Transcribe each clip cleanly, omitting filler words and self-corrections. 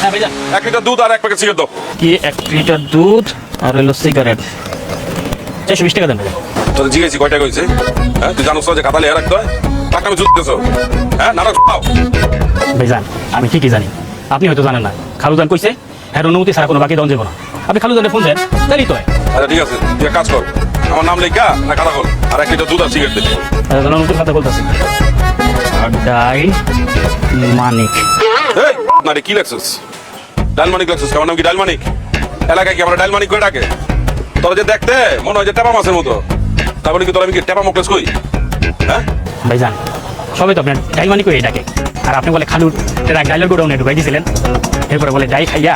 হ্যাঁ ভাইজান 1 লিটার দুধ আর 1 প্যাকেট সিগারেট দাও। কি 1 লিটার দুধ আর হলো সিগারেট 420 টাকা দেন ভাইজান। তোর জিজ্ঞেসি কয় টাকা হয়েছে? হ্যাঁ তুই জানোস যে খাতা লিখে রাখতে হয়? টাকা আমি জুততেছো হ্যাঁ নাটক পাও। ভাইজান আমি ঠিকই জানি, আপনি হয়তো জানেন না। খালুদান কইছে এর অনুমতি ছাড়া কোনো বাকি দন যাবো না। আপনি খালুদানে ফোন দেন তাই তো হয়। আচ্ছা ঠিক আছে, তুই এক কাজ কর, আমার নাম লেখা না খাতা খোল আর 1 লিটার দুধ আর সিগারেট দে। অনুমতির কথা বলতেছি। ডাই মানিক। এই না রে কি লেখছিস? ডাল মানিক লেখছিস? আমার নাম কি ডাল মানিক? এলাকায় কি আমরা ডাল মানিক করে ডাকে? তোরা যে দেখতে মনে হয় যে টেপা মাছের মতো, তারপরে কি তোরা আমি কি টেপা মুখলেস কই? হ্যাঁ ভাইজান সবাই তো আপনার ডাই মানিক করে ডাকে, আর আপনি বলে খালুর ট্রাক ডাইলের গোডাউনে ঢুকাই দিয়েছিলেন, এরপরে বলে ডাই খাইয়া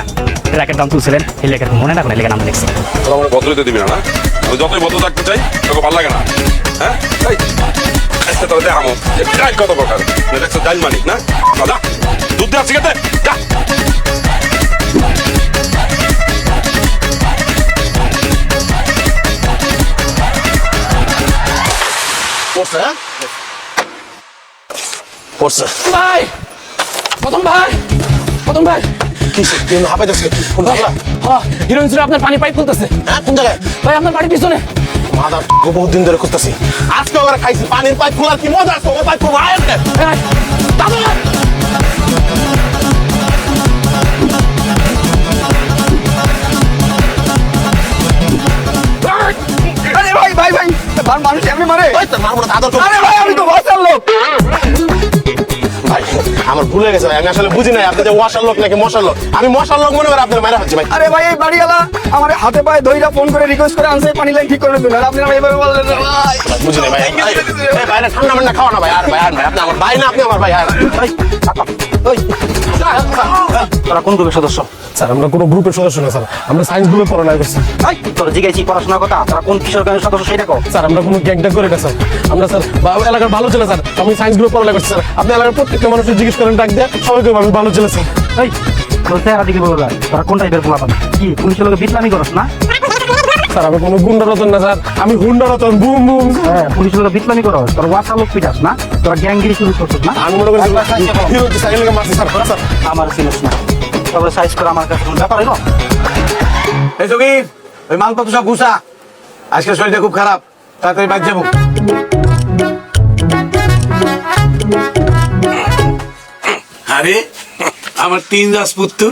ট্রাকের দাম তুলছিলেন। এই লেখার মনে না করে লেখা নাম লিখছি। তোরা আমার বদলে দিবি না? আমি যতই বদল থাকতে চাই তোকে ভালো লাগে না। হ্যাঁ আজকে তোরা দেখামো ডাল কত প্রকার। দেখছো ডাল মানিক না? যা দুধ দে আর সিগারেট দে যা। পড়ছে ভাই প্রথম ভাই, প্রথম ভাই কিসে তুই হাঁপাই যাচ্ছে কোন জায়গা? হিরোইন ছিল আপনার পানি পাইপ খুলতেছে। হ্যাঁ কোন জায়গায়? ভাই আপনার বাড়ির পিছনে। মাদার বহুত দিন ধরে খুঁজতেছি, আজকে ওরা খাইছি পানির পাইপ খোলার কি মজা আছে? ওই পাইপ খোলা আয়াতে দাদা আরে ভাই ভাই ভাই মানুষ এমনি মারে? ওই তো মারবো না দাদর। আরে ভাই আমি তো বাঁচার লোক। ভাই আমার ভুলে গেছে ভাই, আমি আসলে বুঝি নাই আপনি যে ওয়াশার লোক নাকি মশার লোক। আমি মশার লোক মনে করে আপনার মারা হচ্ছে ভাই। আরে ভাই এই বাড়িওয়ালা আমার হাতে পায়ে ধইরা ফোন করে রিকোয়েস্ট করে আনছে পানি লাইন ঠিক করে দিন, আর আপনি আমার এইভাবে বললেন না ভাই। বুঝি নাই ভাই। এই ভাই না ঠান্ডা মান্ডা খাওয়া না ভাই। আর ভাই আর ভাই আপনি আমার ভাই না, আপনি আমার ভাই। আর ভাই ওই তোরা কোন গ্রুপের সদস্য? স্যার আমরা কোনো গ্রুপের সদস্য না স্যার, আমরা সায়েন্স গ্রুপে পড়াশোনা করছি। তোরা জিজ্ঞাসি পড়াশোনার কথা, তোরা কোন কিশোর গ্যাংয়ের সদস্য সেটা কও। স্যার আমরা কোনো গ্যাংটা করে না স্যার, আমরা স্যার এলাকার ভালো ছেলে স্যার, আমি সায়েন্স গ্রুপে পড়াশোনা করছি স্যার। আপনি এলাকার প্রত্যেকটা মানুষের জিজ্ঞেস করেন ডাক দিয়ে সবাইকে আমি ভালো ছেলে স্যার। এই তোর চেহারা দিকে বলবা তোরা কোন টাইপের পোলাপান? কি পুলিশের লোকে বিটলামি করস না? স্যার আমি কোনো গুন্ডা রতন না স্যার, আমি হুন্ডা রতন বুম বুম। হ্যাঁ পুলিশের লোকে বিটলামি করস, তোরা ওয়াসা লোক পিটাস না, তোরা গ্যাংগিরি শুরু করছিস না। আমি মনে করি হিরো সাইকেলকে মারছি স্যার। স্যার আমার চিনিস না, তবে সাইজ করে আমার কাছে কোনো ব্যাপার হইলো। এই সগীর ওই মালপত্র সব গুছা, আজকে শরীরটা খুব খারাপ, তাড়াতাড়ি বাদ যাবো। আরে আমার 3 রাজপুত্র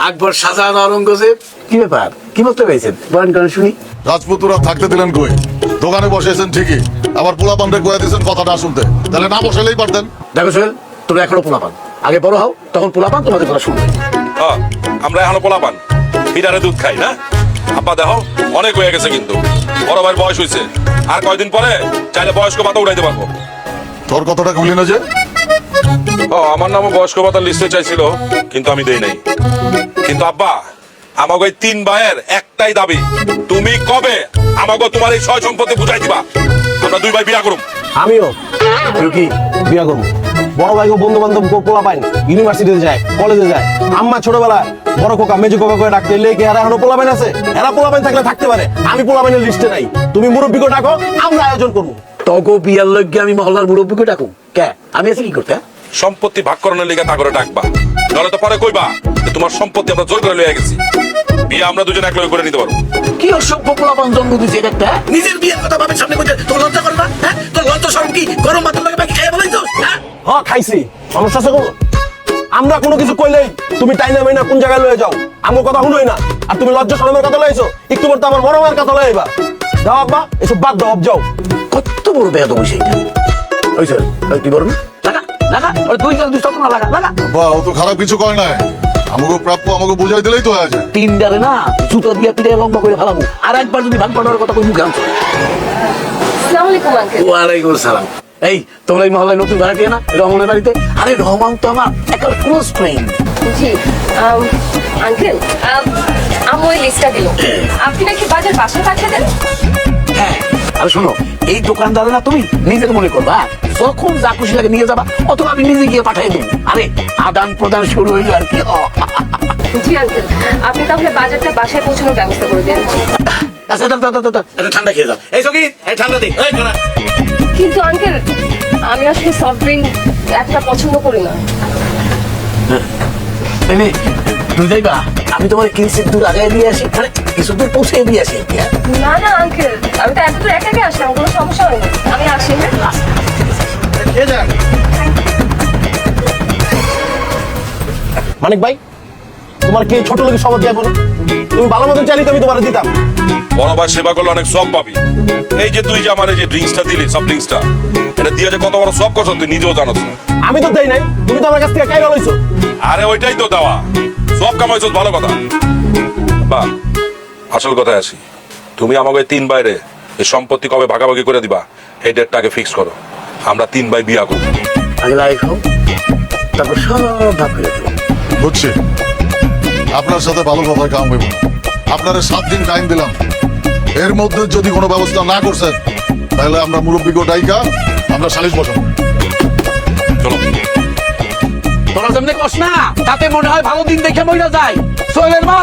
আকবর, শাহজাহান, আওরঙ্গজেব, কি ব্যাপার? কি বলতে পেরেছেন বলেন কারণ শুনি। রাজপুতরা থাকতে দিলেন কই? দোকানে বসেছেন ঠিকই, আবার পোলা পান্ডে কয়ে দিয়েছেন কথাটা শুনতে। তাহলে না বসালেই পারতেন। দেখো সোহেল, তোমরা এখনো পোলাপান, আগে বড় হও তখন পোলাপান তোমাদের কথা শুনবে। হ্যাঁ আমরা এখনো পোলাপান, ফিডারে দুধ খাই না। আব্বা দেখো অনেক হয়ে গেছে কিন্তু, বড় ভাইয়ের বয়স হয়েছে, আর কয়দিন পরে চাইলে বয়স্ক ভাতা উঠাইতে পারবো। তোর কথাটা কইলি না যে? ও আমার নামও বয়স্ক ভাতার লিস্টে চাইছিল কিন্তু আমি দেই নাই। কিন্তু আব্বা আমাকে ওই 3 ভাইয়ের একটাই দাবি, তুমি কবে আমাকে তোমার এই সয় সম্পত্তি বুঝাই দিবা, আমরা 2 ভাই বিয়া করুম। আমিও কি বিয়া করবো। বড় ভাইকে বন্ধু বান্ধব পোলা পাইন, ইউনিভার্সিটিতে যায়, কলেজে যায়। আম্মা ছোটবেলায় বড় কোকা মেজু কোকা করে ডাকতে লেগে এরা এখনো পোলা পাইন আছে। এরা পোলা পাইন থাকলে থাকতে পারে, আমি পোলা পাইনের লিস্টে নাই। তুমি মুরব্বীকে ডাকো, আমরা আয়োজন করবো। তগো বিয়ার লগ্গে আমি মহল্লার মুরব্বীকে ডাকু কে? আমি আছি কি করতে? সম্পত্তি ভাগ করানোর লিগে তা করে ডাকবা, নাহলে তো পরে কইবা যে তোমার সম্পত্তি আমরা জোর করে লইয়া গেছি। বিয়ে আমরা দুজন এক লগে করে নিতে পারবো। কি অসভ্য পোলাপান জন্ম দিয়েছে এটা একটা? নিজের বিয়ের কথা ভাবে সামনে কইতে তোর লজ্জা করে না? হ্যাঁ তোর লজ্জা শরম কি? গরম ভাতের লগে বাকি খেয়ে বলাইছো? হ্যাঁ খাইছি, সমস্যা আছে কোনো? আমরা কোনো কিছু কইলেই তুমি টাইনা মাইনা কোন জায়গায় লয়ে যাও, আমার কথা শুনোই না। আর তুমি লজ্জা শরমের কথা লইছো, একটু পর তো আমার বড় মায়ের কথা লইবা। যাও আব্বা, এসব বাদ দাও, যাও। কত বড় বেয়াদব হইছে এটা। হইছে ওই কি বড় না? লাগা লাগা ওই দুই গাল দুই না লাগা লাগা। বা ও তো খারাপ কিছু করে নাই, আমাকে প্রাপ্য আমাকে বুঝাই দিলেই তো হয়ে যায়। 3 ডারে না জুতো দিয়ে পিঠে লম্বা করে ফেলাবো, আর একবার যদি ভাগ পাঠানোর কথা কই মুখে আনছো। আসসালামু আলাইকুম আঙ্কেল। ওয়ালাইকুম সালাম। এই তোমরা এই মহল্লায় নতুন ভাড়াটিয়া না রহমানের বাড়িতে? আরে রহমান তো আমার একটা ক্লোজ ফ্রেন্ড। জি আঙ্কেল, আমি ওই লিস্টটা দিল, আপনি নাকি বাজার বাসায় পাঠিয়ে দেন। হ্যাঁ আরে শোনো, এই দোকানদারে না তুমি নিজের মনে করবা, যখন যা খুশি লাগে নিয়ে যাবা, অথবা আমি নিজে গিয়ে পাঠিয়ে দেবো। আরে আদান প্রদান শুরু হইলো আর কি। জি আঙ্কেল, আপনি তাহলে বাজারটা বাসায় পৌঁছানোর ব্যবস্থা করে দিন। আচ্ছা এটা ঠান্ডা খেয়ে যাও। এই সকি এই ঠান্ডা দে। এই ঠান্ডা। কিন্তু আঙ্কেল আমি আসলে সফট ড্রিঙ্ক একটা পছন্দ করি না। এনে তুই যাইবা আমি তোমার কিছু দূর আগে দিয়ে আসি মানে কিছু দূর পৌঁছে দিয়ে আসি হ্যাঁ? না না আঙ্কেল আমি তো এত দূর একা একা আসলাম কোনো সমস্যা হয়নি আমি আসি হ্যাঁ মানিক ভাই তোমার কি ছোট লোকের সবাই দেবো না? তুমি ভালো মতন চাইলে তো আমি তোমার দিতাম। বড় ভাই সেবা করলে অনেক সব পাবি। এই যে তুই যে আমার এই যে ড্রিঙ্কসটা দিলি, সব ড্রিঙ্কসটা, এটা দিয়ে যে কত বড় সব করছ তুই নিজেও জানো না। আমি তো দেই নাই, তুমি তো আমার কাছ থেকে কাইরা লইছো। আরে ওইটাই তো দেওয়া, সব কামাইছ, ভালো কথা। বা আসল কথায় আসি, তুমি আমাকে 3 ভাইরে এই সম্পত্তি কবে ভাগাভাগি করে দিবা এই ডেটটাকে ফিক্স করো। আমরা 3 ভাই বিয়া করব। আগে লাইক হোক তারপর সব ভাগ করে দেবো। বুঝছি আপনার সাথে ভালো কথায় কাম হইব না। আপনারা 7 দিন টাইম দিলাম, এর মধ্যে যদি কোনো ব্যবস্থা না করছেন তাহলে আমরা মুরব্বীকে ডাইকা আমরা সালিশ বসাবো। চলো। তোরা যেমনি কস না তাতে মনে হয় ভালো দিন দেখে মইরা যায় সোহেলের মা